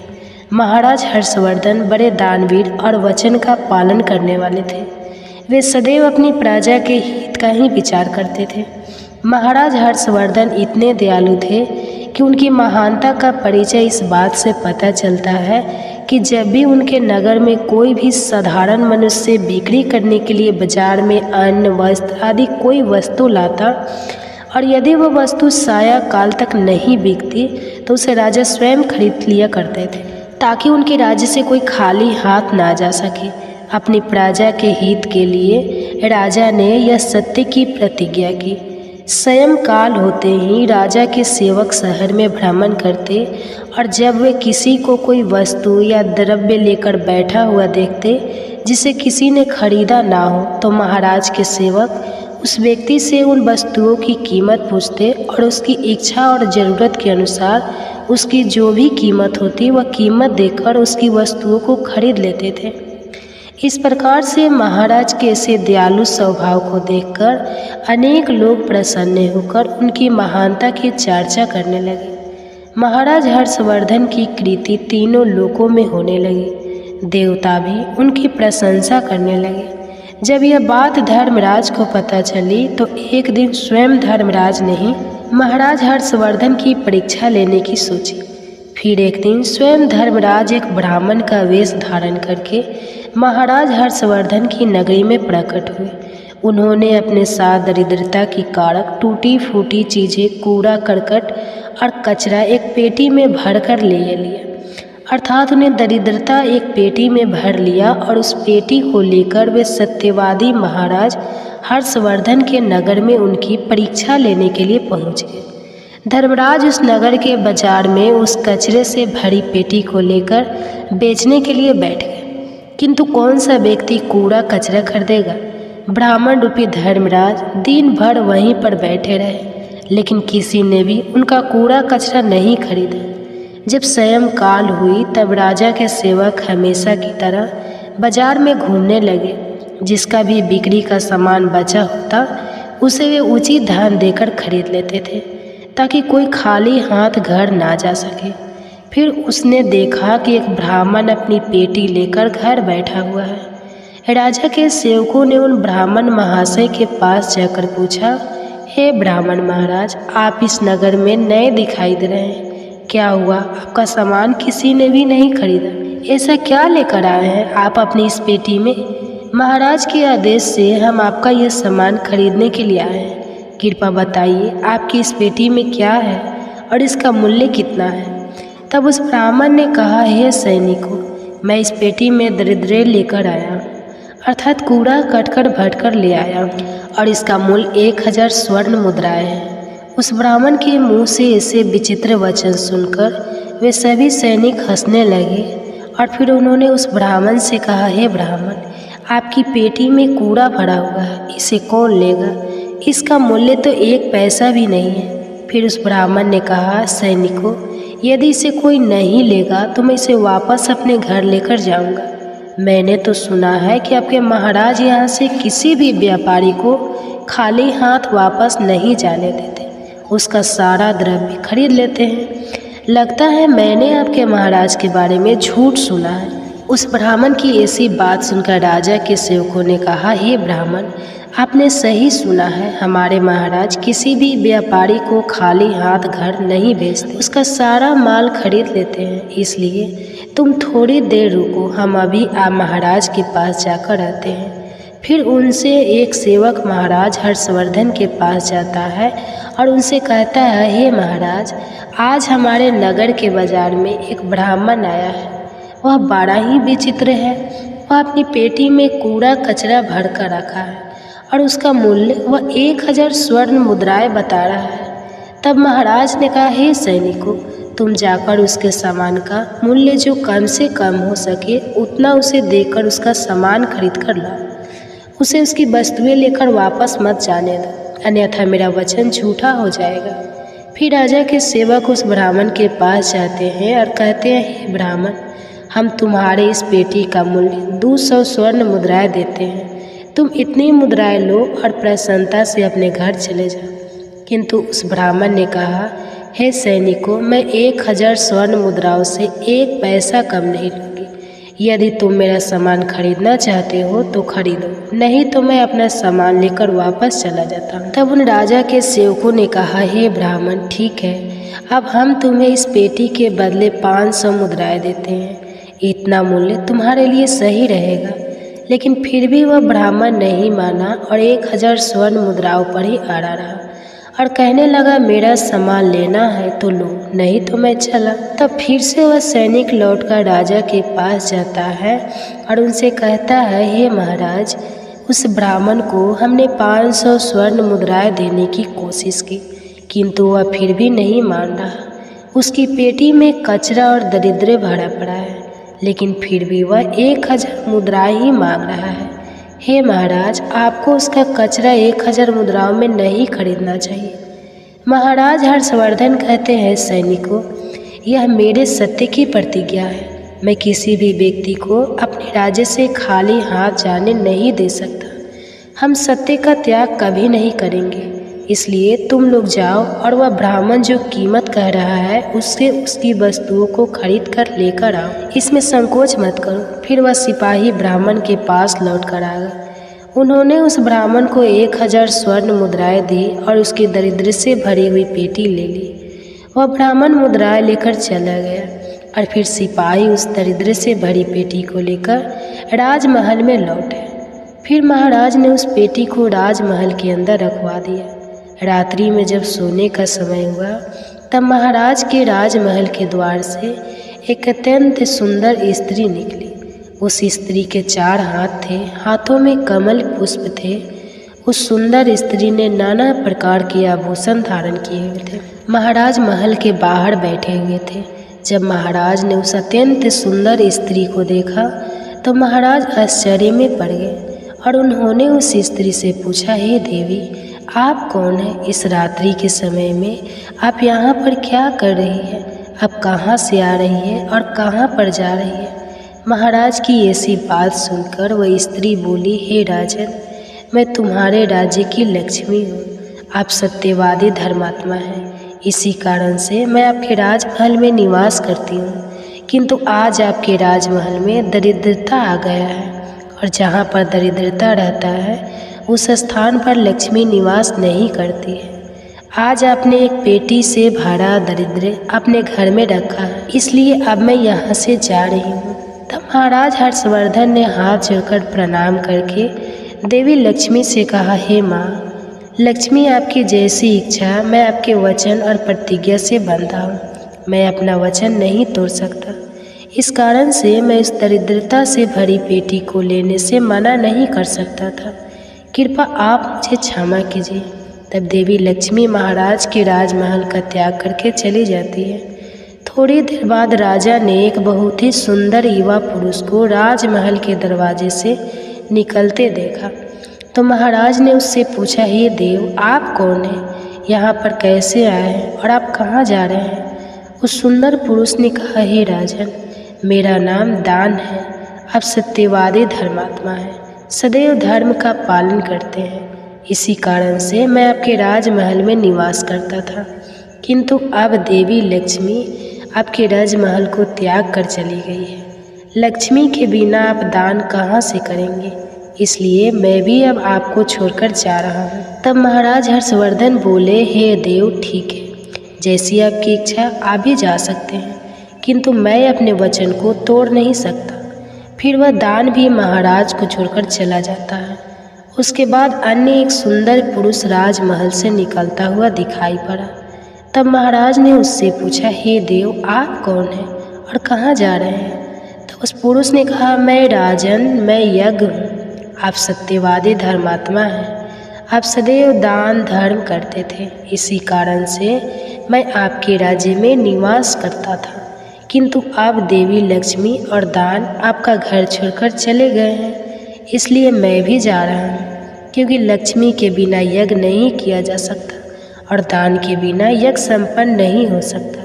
महाराज हर्षवर्धन बड़े दानवीर और वचन का पालन करने वाले थे। वे सदैव अपनी प्रजा के हित का ही विचार करते थे। महाराज हर्षवर्धन इतने दयालु थे कि उनकी महानता का परिचय इस बात से पता चलता है कि जब भी उनके नगर में कोई भी साधारण मनुष्य बिक्री करने के लिए बाजार में अन्न, वस्त्र आदि कोई वस्तु लाता और यदि वह वस्तु साया काल तक नहीं बिकती तो उसे राजा स्वयं खरीद लिया करते थे, ताकि उनके राज्य से कोई खाली हाथ ना जा सके। अपनी प्रजा के हित के लिए राजा ने यह सत्य की प्रतिज्ञा की। स्वयं काल होते ही राजा के सेवक शहर में भ्रमण करते और जब वे किसी को कोई वस्तु या द्रव्य लेकर बैठा हुआ देखते जिसे किसी ने खरीदा ना हो तो महाराज के सेवक उस व्यक्ति से उन वस्तुओं की कीमत पूछते और उसकी इच्छा और ज़रूरत के अनुसार उसकी जो भी कीमत होती वह कीमत देकर उसकी वस्तुओं को खरीद लेते थे। इस प्रकार से महाराज के ऐसे दयालु स्वभाव को देखकर अनेक लोग प्रसन्न होकर उनकी महानता की चर्चा करने लगे। महाराज हर्षवर्धन की कीर्ति तीनों लोकों में होने लगी। देवता भी उनकी प्रशंसा करने लगे। जब यह बात धर्मराज को पता चली तो एक दिन स्वयं धर्मराज ने ही महाराज हर्षवर्धन की परीक्षा लेने की सोची। फिर एक दिन स्वयं धर्मराज एक ब्राह्मण का वेश धारण करके महाराज हर्षवर्धन की नगरी में प्रकट हुए। उन्होंने अपने साथ दरिद्रता की कारक टूटी फूटी चीज़ें, कूड़ा करकट और कचरा एक पेटी में भरकर ले लिया, अर्थात उन्हें दरिद्रता एक पेटी में भर लिया और उस पेटी को लेकर वे सत्यवादी महाराज हर्षवर्धन के नगर में उनकी परीक्षा लेने के लिए पहुँच गए। धर्मराज उस नगर के बाजार में उस कचरे से भरी पेटी को लेकर बेचने के लिए बैठ गए, किंतु कौन सा व्यक्ति कूड़ा कचरा खरीदेगा। ब्राह्मण रूपी धर्मराज दिन भर वहीं पर बैठे रहे, लेकिन किसी ने भी उनका कूड़ा कचरा नहीं खरीदा। जब स्वयं काल हुई तब राजा के सेवक हमेशा की तरह बाजार में घूमने लगे। जिसका भी बिक्री का सामान बचा होता उसे वे उचित दाम देकर खरीद लेते थे, ताकि कोई खाली हाथ घर ना जा सके। फिर उसने देखा कि एक ब्राह्मण अपनी पेटी लेकर घर बैठा हुआ है। राजा के सेवकों ने उन ब्राह्मण महाशय के पास जाकर पूछा, हे ब्राह्मण महाराज, आप इस नगर में नए दिखाई दे रहे हैं, क्या हुआ? आपका सामान किसी ने भी नहीं खरीदा, ऐसा क्या लेकर आए हैं आप अपनी इस पेटी में? महाराज के आदेश से हम आपका यह सामान खरीदने के लिए आए हैं। कृपया बताइए आपकी इस पेटी में क्या है और इसका मूल्य कितना है। तब उस ब्राह्मण ने कहा, हे सैनिकों, मैं इस पेटी में दरिद्र लेकर आया, अर्थात कूड़ा कटकर भटकर ले आया और इसका मूल्य 1000 स्वर्ण मुद्राएं है। उस ब्राह्मण के मुंह से ऐसे विचित्र वचन सुनकर वे सभी सैनिक हंसने लगे और फिर उन्होंने उस ब्राह्मण से कहा, हे ब्राह्मण, आपकी पेटी में कूड़ा भरा हुआ है, इसे कौन लेगा? इसका मूल्य तो 1 पैसा भी नहीं है। फिर उस ब्राह्मण ने कहा, सैनिकों, यदि इसे कोई नहीं लेगा तो मैं इसे वापस अपने घर लेकर जाऊंगा। मैंने तो सुना है कि आपके महाराज यहाँ से किसी भी व्यापारी को खाली हाथ वापस नहीं जाने देते, उसका सारा द्रव्य खरीद लेते हैं। लगता है मैंने आपके महाराज के बारे में झूठ सुना है। उस ब्राह्मण की ऐसी बात सुनकर राजा के सेवकों ने कहा, हे ब्राह्मण, आपने सही सुना है, हमारे महाराज किसी भी व्यापारी को खाली हाथ घर नहीं भेजते, उसका सारा माल खरीद लेते हैं। इसलिए तुम थोड़ी देर रुको, हम अभी आप महाराज के पास जाकर आते हैं। फिर उनसे एक सेवक महाराज हर्षवर्धन के पास जाता है और उनसे कहता है, हे महाराज, आज हमारे नगर के बाजार में एक ब्राह्मण आया है। वह बड़ा ही विचित्र है। वह अपनी पेटी में कूड़ा कचरा भर कर रखा है और उसका मूल्य वह 1000 स्वर्ण मुद्राएं बता रहा है। तब महाराज ने कहा, हे सैनिकों, तुम जाकर उसके सामान का मूल्य जो कम से कम हो सके उतना उसे देकर उसका सामान खरीद कर लाओ। उसे उसकी वस्तुएं लेकर वापस मत जाने दो, अन्यथा मेरा वचन झूठा हो जाएगा। फिर राजा के सेवक उस ब्राह्मण के पास जाते हैं और कहते हैं, हे ब्राह्मण, हम तुम्हारे इस पेटी का मूल्य 200 स्वर्ण मुद्राएं देते हैं। तुम इतनी मुद्राएं लो और प्रसन्नता से अपने घर चले जाओ। किंतु उस ब्राह्मण ने कहा, हे सैनिकों, मैं 1000 स्वर्ण मुद्राओं से 1 पैसा कम नहीं लूँगी। यदि तुम मेरा सामान खरीदना चाहते हो तो खरीदो, नहीं तो मैं अपना सामान लेकर वापस चला जाता हूँ। तब उन राजा के सेवकों ने कहा, हे ब्राह्मण, ठीक है, अब हम तुम्हें इस पेटी के बदले 500 मुद्राएं देते हैं। इतना मूल्य तुम्हारे लिए सही रहेगा। लेकिन फिर भी वह ब्राह्मण नहीं माना और 1000 स्वर्ण मुद्राओं पर ही अड़ा रहा और कहने लगा, मेरा सामान लेना है तो लो, नहीं तो मैं चला। तब फिर से वह सैनिक लौटकर राजा के पास जाता है और उनसे कहता है, हे महाराज, उस ब्राह्मण को हमने 500 स्वर्ण मुद्राएं देने की कोशिश की, किंतु वह फिर भी नहीं मान रहा। उसकी पेटी में कचरा और दरिद्र भरा पड़ा है, लेकिन फिर भी वह 1000 मुद्राएं ही मांग रहा है। हे महाराज, आपको उसका कचरा 1000 मुद्राओं में नहीं खरीदना चाहिए। महाराज हर्षवर्धन कहते हैं, सैनिकों, यह मेरे सत्य की प्रतिज्ञा है। मैं किसी भी व्यक्ति को अपने राज्य से खाली हाथ जाने नहीं दे सकता। हम सत्य का त्याग कभी नहीं करेंगे। इसलिए तुम लोग जाओ और वह ब्राह्मण जो कीमत कह रहा है उससे उसकी वस्तुओं को खरीद कर लेकर आओ। इसमें संकोच मत करो। फिर वह सिपाही ब्राह्मण के पास लौट कर आ गए। उन्होंने उस ब्राह्मण को 1000 स्वर्ण मुद्राएं दी और उसकी दरिद्र से भरी हुई पेटी ले ली। वह ब्राह्मण मुद्राएं लेकर चला गया और फिर सिपाही उस दरिद्र से भरी पेटी को लेकर राजमहल में लौटे। फिर महाराज ने उस पेटी को राजमहल के अंदर रखवा दिया। रात्रि में जब सोने का समय हुआ तब महाराज के राजमहल के द्वार से एक अत्यंत सुंदर स्त्री निकली। उस स्त्री के 4 हाथ थे, हाथों में कमल पुष्प थे। उस सुंदर स्त्री ने नाना प्रकार के आभूषण धारण किए हुए थे। महाराज महल के बाहर बैठे हुए थे। जब महाराज ने उस अत्यंत सुंदर स्त्री को देखा तो महाराज आश्चर्य में पड़ गए और उन्होंने उस स्त्री से पूछा, हे देवी, आप कौन हैं? इस रात्रि के समय में आप यहाँ पर क्या कर रही हैं? आप कहाँ से आ रही है और कहाँ पर जा रही है? महाराज की ऐसी बात सुनकर वह स्त्री बोली, हे राजन, मैं तुम्हारे राज्य की लक्ष्मी हूँ। आप सत्यवादी धर्मात्मा हैं, इसी कारण से मैं आपके राजमहल में निवास करती हूँ। किंतु आज आपके राजमहल में दरिद्रता आ गया है और जहाँ पर दरिद्रता रहता है उस स्थान पर लक्ष्मी निवास नहीं करती है। आज आपने एक पेटी से भरा दरिद्र अपने घर में रखा है, इसलिए अब मैं यहाँ से जा रही हूँ। तब महाराज हर्षवर्धन ने हाथ जोड़कर प्रणाम करके देवी लक्ष्मी से कहा, हे माँ लक्ष्मी, आपकी जैसी इच्छा, मैं आपके वचन और प्रतिज्ञा से बंधा हूँ। मैं अपना वचन नहीं तोड़ सकता। इस कारण से मैं इस दरिद्रता से भरी पेटी को लेने से मना नहीं कर सकता था। कृपा आप मुझे क्षमा कीजिए। तब देवी लक्ष्मी महाराज के राजमहल का त्याग करके चली जाती है। थोड़ी देर बाद राजा ने एक बहुत ही सुंदर युवा पुरुष को राजमहल के दरवाजे से निकलते देखा तो महाराज ने उससे पूछा, हे देव, आप कौन हैं? यहाँ पर कैसे आए हैं और आप कहाँ जा रहे हैं? उस सुंदर पुरुष ने कहा, हे राजन, मेरा नाम दान है। आप सत्यवादी धर्मात्मा हैं, सदैव धर्म का पालन करते हैं। इसी कारण से मैं आपके राजमहल में निवास करता था, किंतु अब देवी लक्ष्मी आपके राजमहल को त्याग कर चली गई है। लक्ष्मी के बिना आप दान कहाँ से करेंगे? इसलिए मैं भी अब आपको छोड़कर जा रहा हूँ। तब महाराज हर्षवर्धन बोले, हे देव, ठीक है, जैसी आपकी इच्छा आप भी जा सकते हैं, किंतु मैं अपने वचन को तोड़ नहीं सकता। फिर वह दान भी महाराज को छोड़कर चला जाता है। उसके बाद अन्य एक सुंदर पुरुष राजमहल से निकलता हुआ दिखाई पड़ा। तब महाराज ने उससे पूछा, हे देव, आप कौन हैं और कहाँ जा रहे हैं? तो उस पुरुष ने कहा, मैं राजन, मैं यज्ञ हूँ। आप सत्यवादी धर्मात्मा हैं। आप सदैव दान धर्म करते थे, इसी कारण से मैं आपके राज्य में निवास करता था, किंतु अब देवी लक्ष्मी और दान आपका घर छोड़कर चले गए हैं। इसलिए मैं भी जा रहा हूँ, क्योंकि लक्ष्मी के बिना यज्ञ नहीं किया जा सकता और दान के बिना यज्ञ संपन्न नहीं हो सकता।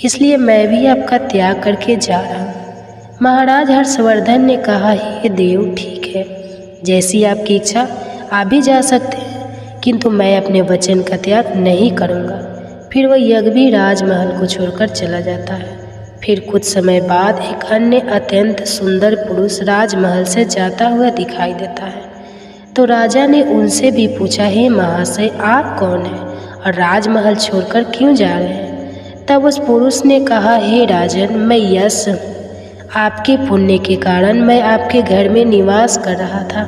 इसलिए मैं भी आपका त्याग करके जा रहा हूँ। महाराज हर्षवर्धन ने कहा, हे देव, ठीक है, जैसी आपकी इच्छा आप भी जा सकते हैं, किंतु मैं अपने वचन का त्याग नहीं करूँगा। फिर वह यज्ञ भी राजमहल को छोड़कर चला जाता है। फिर कुछ समय बाद एक अन्य अत्यंत सुंदर पुरुष राजमहल से जाता हुआ दिखाई देता है। तो राजा ने उनसे भी पूछा, हे महाशय, आप कौन हैं और राजमहल छोड़कर क्यों जा रहे हैं? तब उस पुरुष ने कहा, हे राजन, मैं यश हूँ। आपके पुण्य के कारण मैं आपके घर में निवास कर रहा था,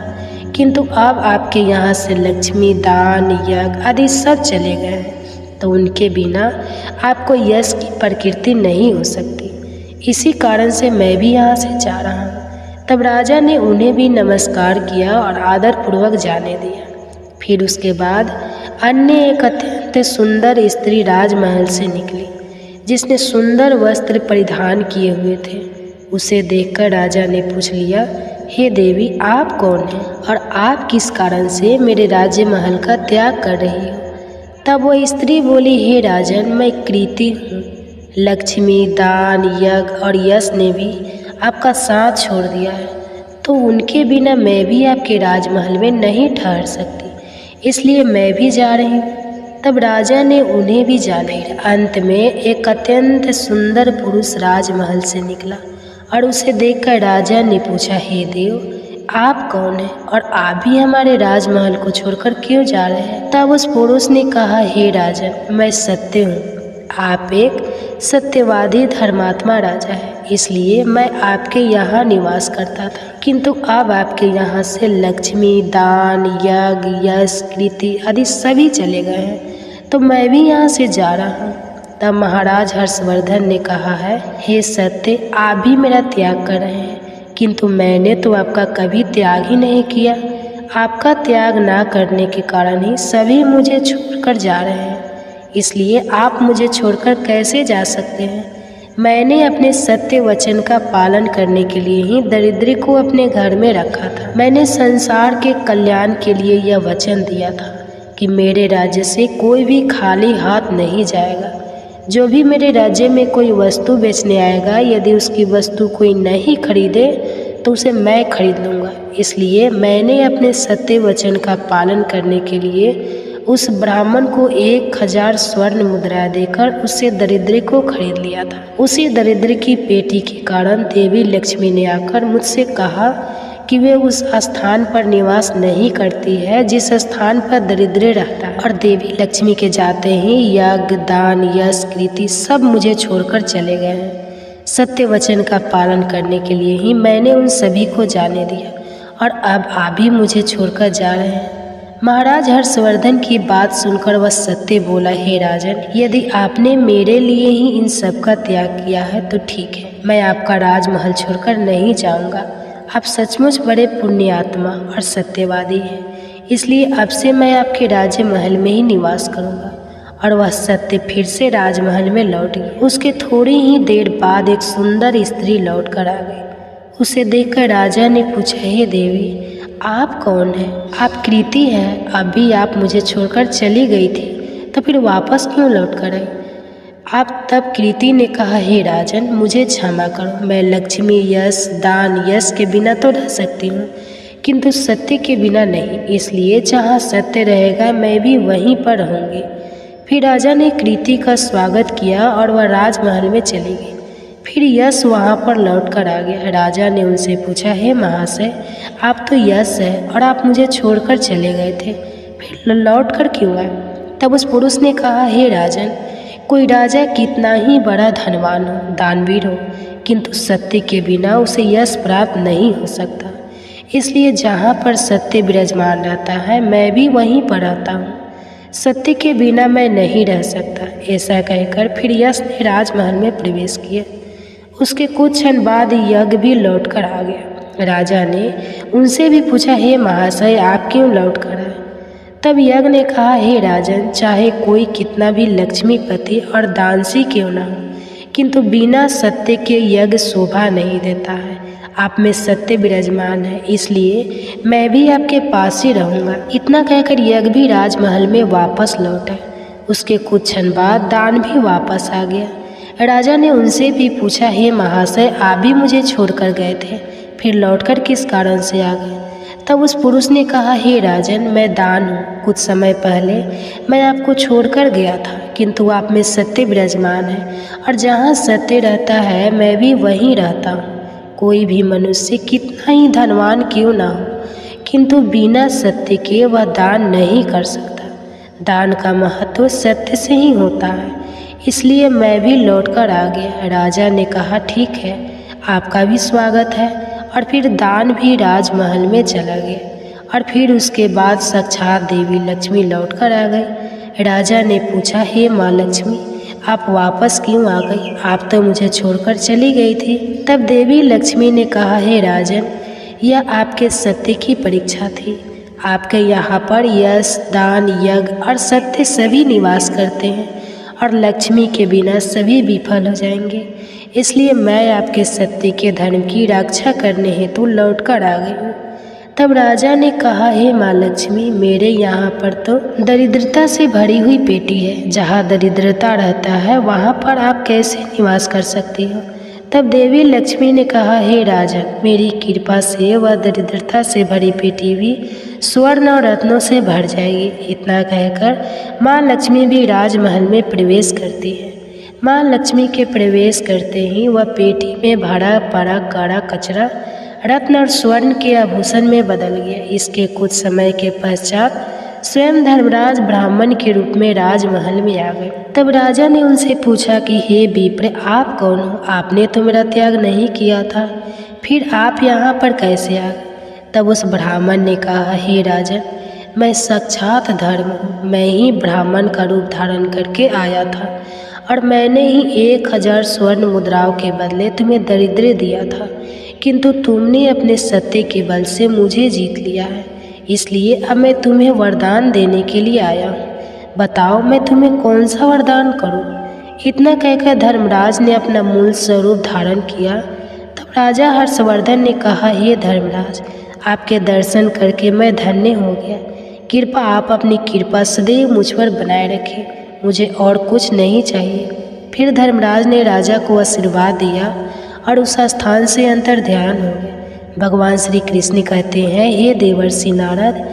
किंतु अब आपके यहाँ से लक्ष्मी, दान, यज्ञ आदि सब चले गए हैं, तो उनके बिना आपको यश की प्रकृति नहीं हो सकती। इसी कारण से मैं भी यहाँ से जा रहा हूँ। तब राजा ने उन्हें भी नमस्कार किया और आदरपूर्वक जाने दिया। फिर उसके बाद अन्य एक अत्यंत सुंदर स्त्री राजमहल से निकली, जिसने सुंदर वस्त्र परिधान किए हुए थे। उसे देखकर राजा ने पूछ लिया, हे देवी, आप कौन हैं और आप किस कारण से मेरे राज्य महल का त्याग कर रही हो? तब वह स्त्री बोली, हे राजन, मैं कृति हूँ। लक्ष्मी, दान, यज्ञ और यश ने भी आपका साथ छोड़ दिया है, तो उनके बिना मैं भी आपके राजमहल में नहीं ठहर सकती, इसलिए मैं भी जा रही हूँ। तब राजा ने उन्हें भी जाने दिया। अंत में एक अत्यंत सुंदर पुरुष राजमहल से निकला और उसे देखकर राजा ने पूछा, हे देव, आप कौन हैं और आप भी हमारे राजमहल को छोड़कर क्यों जा रहे हैं? तब उस पुरुष ने कहा, हे राजन, मैं सत्य हूँ। आप एक सत्यवादी धर्मात्मा राजा है, इसलिए मैं आपके यहाँ निवास करता था, किंतु अब आपके यहाँ से लक्ष्मी, दान, यज्ञ, यश, कृति आदि सभी चले गए हैं, तो मैं भी यहाँ से जा रहा हूँ। तब महाराज हर्षवर्धन ने कहा है, हे सत्य, आप भी मेरा त्याग कर रहे हैं, किंतु मैंने तो आपका कभी त्याग ही नहीं किया। आपका त्याग ना करने के कारण ही सभी मुझे छोड़कर जा रहे हैं, इसलिए आप मुझे छोड़कर कैसे जा सकते हैं? मैंने अपने सत्य वचन का पालन करने के लिए ही दरिद्री को अपने घर में रखा था। मैंने संसार के कल्याण के लिए यह वचन दिया था कि मेरे राज्य से कोई भी खाली हाथ नहीं जाएगा। जो भी मेरे राज्य में कोई वस्तु बेचने आएगा, यदि उसकी वस्तु कोई नहीं खरीदे तो उसे मैं खरीद लूँगा। इसलिए मैंने अपने सत्य वचन का पालन करने के लिए उस ब्राह्मण को 1000 स्वर्ण मुद्रा देकर उससे दरिद्र को खरीद लिया था। उसी दरिद्र की पेटी के कारण देवी लक्ष्मी ने आकर मुझसे कहा कि वे उस स्थान पर निवास नहीं करती है जिस स्थान पर दरिद्र रहता है, और देवी लक्ष्मी के जाते ही यज्ञ, दान, यश, कृति सब मुझे छोड़कर चले गए हैं। सत्य वचन का पालन करने के लिए ही मैंने उन सभी को जाने दिया, और अब आप भी मुझे छोड़कर जा रहे हैं। महाराज हर्षवर्धन की बात सुनकर वह सत्य बोला, हे राजन, यदि आपने मेरे लिए ही इन सब का त्याग किया है तो ठीक है, मैं आपका राजमहल छोड़कर नहीं जाऊंगा। आप सचमुच बड़े पुण्यात्मा और सत्यवादी हैं, इसलिए अब से मैं आपके राज्य महल में ही निवास करूंगा। और वह सत्य फिर से राजमहल में लौट गई। उसके थोड़ी ही देर बाद एक सुंदर स्त्री लौट कर आ गई। उसे देखकर राजा ने पूछा, हे देवी, आप कौन हैं? आप कृति हैं, अभी आप मुझे छोड़कर चली गई थी, तो फिर वापस क्यों लौट कर आए? आप तब कृति ने कहा, हे राजन, मुझे क्षमा करो, मैं लक्ष्मी, यश, दान, यश के बिना तो रह सकती हूँ, किंतु सत्य के बिना नहीं। इसलिए जहाँ सत्य रहेगा मैं भी वहीं पर रहूँगी। फिर राजा ने कृति का स्वागत किया और वह राजमहल में चली गई। फिर यश वहाँ पर लौट कर आ गया। राजा ने उनसे पूछा, हे महाशय, आप तो यश है और आप मुझे छोड़कर चले गए थे, फिर लौट कर क्यों आए? तब उस पुरुष ने कहा, हे राजन, कोई राजा कितना ही बड़ा धनवान हो, दानवीर हो, किंतु सत्य के बिना उसे यश प्राप्त नहीं हो सकता। इसलिए जहाँ पर सत्य विराजमान रहता है मैं भी वहीं पर रहता हूँ। सत्य के बिना मैं नहीं रह सकता। ऐसा कहकर फिर यश ने राजमहल में प्रवेश किया। उसके कुछ क्षण बाद यज्ञ भी लौट कर आ गया। राजा ने उनसे भी पूछा, हे महाशय, आप क्यों लौट कर आए? तब यज्ञ ने कहा, हे राजन, चाहे कोई कितना भी लक्ष्मीपति और दानसी क्यों न हो, किंतु बिना सत्य के यज्ञ शोभा नहीं देता है। आप में सत्य विराजमान है, इसलिए मैं भी आपके पास ही रहूँगा। इतना कहकर यज्ञ भी राजमहल में वापस लौटा। उसके कुछ क्षण बाद दान भी वापस आ गया। राजा ने उनसे भी पूछा, हे महाशय, आप भी मुझे छोड़कर गए थे, फिर लौटकर किस कारण से आ गए? तब उस पुरुष ने कहा, हे राजन, मैं दान हूँ। कुछ समय पहले मैं आपको छोड़कर गया था, किंतु आप में सत्य विराजमान है और जहाँ सत्य रहता है मैं भी वहीं रहता हूँ। कोई भी मनुष्य कितना ही धनवान क्यों ना हो, किंतु बिना सत्य के वह दान नहीं कर सकता। दान का महत्व सत्य से ही होता है, इसलिए मैं भी लौटकर आ गया। राजा ने कहा, ठीक है, आपका भी स्वागत है। और फिर दान भी राजमहल में चला गया और फिर उसके बाद साक्षात देवी लक्ष्मी लौटकर आ गई। राजा ने पूछा, हे माँ लक्ष्मी, आप वापस क्यों आ गई? आप तो मुझे छोड़कर चली गई थी। तब देवी लक्ष्मी ने कहा, हे राजन, यह आपके सत्य की परीक्षा थी। आपके यहाँ पर यश, दान, यज्ञ और सत्य सभी निवास करते हैं और लक्ष्मी के बिना सभी विफल हो जाएंगे। इसलिए मैं आपके सत्य के धर्म की रक्षा करने हेतु लौट कर आ गई हूँ। तब राजा ने कहा, हे माँ लक्ष्मी, मेरे यहाँ पर तो दरिद्रता से भरी हुई पेटी है। जहाँ दरिद्रता रहता है वहाँ पर आप कैसे निवास कर सकती हो? तब देवी लक्ष्मी ने कहा, हे राजन, मेरी कृपा से वह दरिद्रता से भरी पेटी भी स्वर्ण और रत्नों से भर जाएगी। इतना कहकर माँ लक्ष्मी भी राजमहल में प्रवेश करती है। माँ लक्ष्मी के प्रवेश करते ही वह पेटी में भरा पड़ा काड़ा कचरा रत्न और स्वर्ण के आभूषण में बदल गया। इसके कुछ समय के पश्चात स्वयं धर्मराज ब्राह्मण के रूप में राजमहल में आ गए। तब राजा ने उनसे पूछा कि हे विप्र, आप कौन हो? आपने तो मेरा त्याग नहीं किया था, फिर आप यहाँ पर कैसे आ गए? तब उस ब्राह्मण ने कहा, हे राजन, मैं साक्षात धर्म हूँ। मैं ही ब्राह्मण का रूप धारण करके आया था और मैंने ही 1000 स्वर्ण मुद्राओं के बदले तुम्हें दरिद्र दिया था, किंतु तुमने अपने सत्य के बल से मुझे जीत लिया है। इसलिए अब मैं तुम्हें वरदान देने के लिए आया हूँ। बताओ, मैं तुम्हें कौन सा वरदान करूँ? इतना कहकर धर्मराज ने अपना मूल स्वरूप धारण किया। तब राजा हर्षवर्धन ने कहा, हे धर्मराज, आपके दर्शन करके मैं धन्य हो गया। कृपा आप अपनी कृपा सदैव मुझ पर बनाए रखें, मुझे और कुछ नहीं चाहिए। फिर धर्मराज ने राजा को आशीर्वाद दिया और उस स्थान से अंतर ध्यान हो गया। भगवान श्री कृष्ण कहते हैं, हे देवर्षि नारद,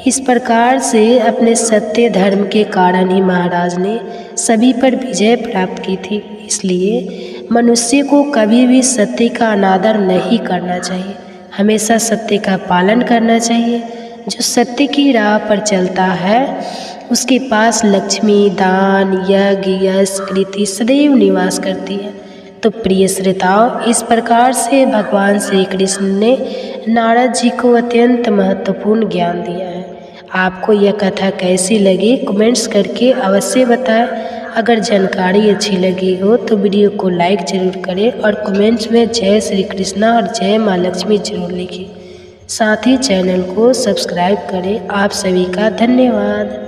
इस प्रकार से अपने सत्य धर्म के कारण ही महाराज ने सभी पर विजय प्राप्त की थी। इसलिए मनुष्य को कभी भी सत्य का अनादर नहीं करना चाहिए, हमेशा सत्य का पालन करना चाहिए। जो सत्य की राह पर चलता है उसके पास लक्ष्मी, दान, यज्ञ, यश, कृति सदैव निवास करती है। तो प्रिय श्रोताओं, इस प्रकार से भगवान श्री कृष्ण ने नारद जी को अत्यंत महत्वपूर्ण ज्ञान दिया है। आपको यह कथा कैसी लगी कमेंट्स करके अवश्य बताएं। अगर जानकारी अच्छी लगी हो तो वीडियो को लाइक जरूर करें और कमेंट्स में जय श्री कृष्णा और जय माँ लक्ष्मी जरूर लिखें। साथ ही चैनल को सब्सक्राइब करें। आप सभी का धन्यवाद।